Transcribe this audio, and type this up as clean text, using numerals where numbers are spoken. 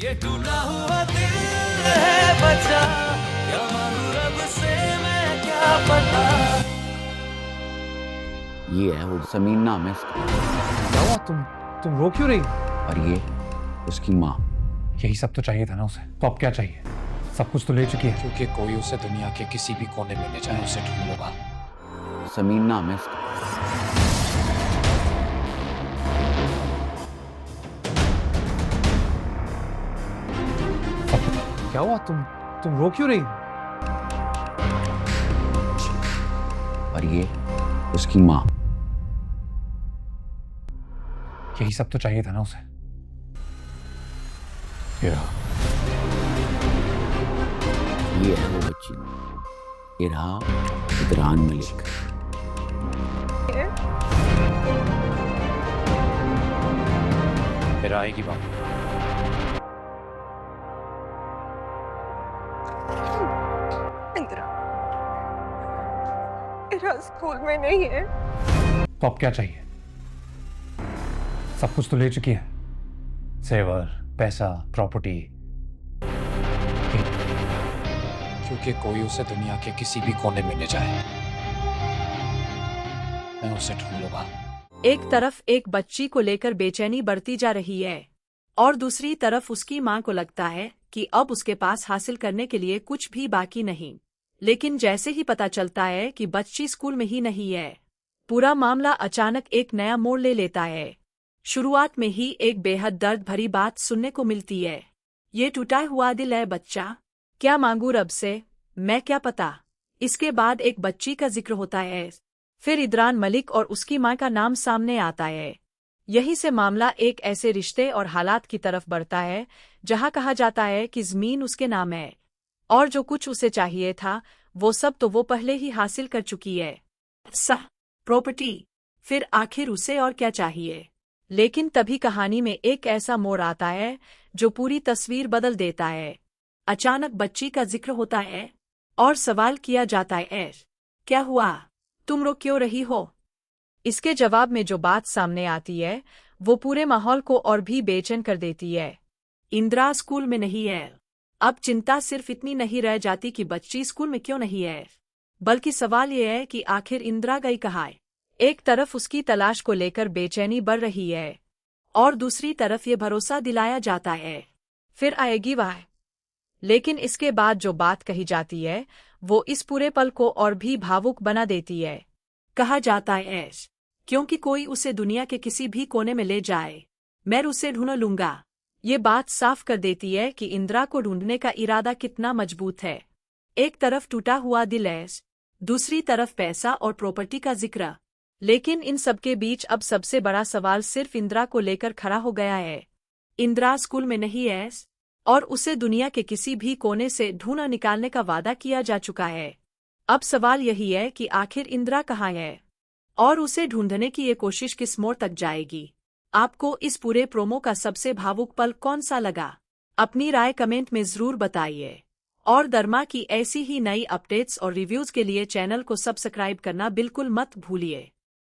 ये टूटा हुआ दिल है बचा, क्या मांगू रब से मैं क्या पता। ये है वो जमीन, नाम है इसका। क्या हुआ? तुम रो क्यों रही? और ये उसकी माँ। यही सब तो चाहिए था ना उसे, तो अब क्या चाहिए? सब कुछ तो ले चुकी है। क्योंकि कोई उसे दुनिया के किसी भी कोने में ले जाए, उसे ढूंढ लूंगा। जमीन नाम है इसका। क्या हुआ? तुम रो क्यों रही? और ये उसकी माँ। यही सब तो चाहिए था ना उसे। ये है वो बच्ची, ये रहा इदरान मलिक। फिर आएगी बात। मेरा स्कूल में नहीं है। तो अब क्या चाहिए? सब कुछ तो ले चुकी है, सेवर, पैसा, प्रॉपर्टी। क्योंकि कोई उसे दुनिया के किसी भी कोने में ले जाए, मैं उसे ढूंढ लूंगा। एक तरफ एक बच्ची को लेकर बेचैनी बढ़ती जा रही है और दूसरी तरफ उसकी मां को लगता है कि अब उसके पास हासिल करने के लिए कुछ भी बाकी नहीं। लेकिन जैसे ही पता चलता है कि बच्ची स्कूल में ही नहीं है, पूरा मामला अचानक एक नया मोड़ ले लेता है। शुरुआत में ही एक बेहद दर्द भरी बात सुनने को मिलती है। ये टूटा हुआ दिल है बच्चा, क्या मांगू रब से मैं क्या पता। इसके बाद एक बच्ची का जिक्र होता है, फिर इदरान मलिक और उसकी मां का नाम सामने आता है। यहीं से मामला एक ऐसे रिश्ते और हालात की तरफ बढ़ता है जहां कहा जाता है कि ज़मीन उसके नाम है और जो कुछ उसे चाहिए था वो सब तो वो पहले ही हासिल कर चुकी है। प्रॉपर्टी, फिर आखिर उसे और क्या चाहिए। लेकिन तभी कहानी में एक ऐसा मोड़ आता है जो पूरी तस्वीर बदल देता है। अचानक बच्ची का जिक्र होता है और सवाल किया जाता है, क्या हुआ, तुम रो क्यों रही हो। इसके जवाब में जो बात सामने आती है वो पूरे माहौल को और भी बेचैन कर देती है। इंदिरा स्कूल में नहीं है। अब चिंता सिर्फ इतनी नहीं रह जाती कि बच्ची स्कूल में क्यों नहीं है, बल्कि सवाल ये है कि आखिर इंदिरा गई कहाँ है। एक तरफ उसकी तलाश को लेकर बेचैनी बढ़ रही है और दूसरी तरफ ये भरोसा दिलाया जाता है फिर आएगी वह। लेकिन इसके बाद जो बात कही जाती है वो इस पूरे पल को और भी भावुक बना देती है। कहा जाता है, क्योंकि कोई उसे दुनिया के किसी भी कोने में ले जाए, मैं उसे ढूंढ लूंगा। ये बात साफ कर देती है कि इंदिरा को ढूंढने का इरादा कितना मजबूत है। एक तरफ टूटा हुआ दिल है, दूसरी तरफ पैसा और प्रॉपर्टी का जिक्र। लेकिन इन सबके बीच अब सबसे बड़ा सवाल सिर्फ इंदिरा को लेकर खड़ा हो गया है। इंदिरा स्कूल में नहीं है और उसे दुनिया के किसी भी कोने से ढूंढ निकालने का वादा किया जा चुका है। अब सवाल यही है कि आखिर इंदिरा कहाँ है और उसे ढूंढने की ये कोशिश किस मोड़ तक जाएगी। आपको इस पूरे प्रोमो का सबसे भावुक पल कौन सा लगा? अपनी राय कमेंट में जरूर बताइए और दरमा की ऐसी ही नई अपडेट्स और रिव्यूज के लिए चैनल को सब्सक्राइब करना बिल्कुल मत भूलिए।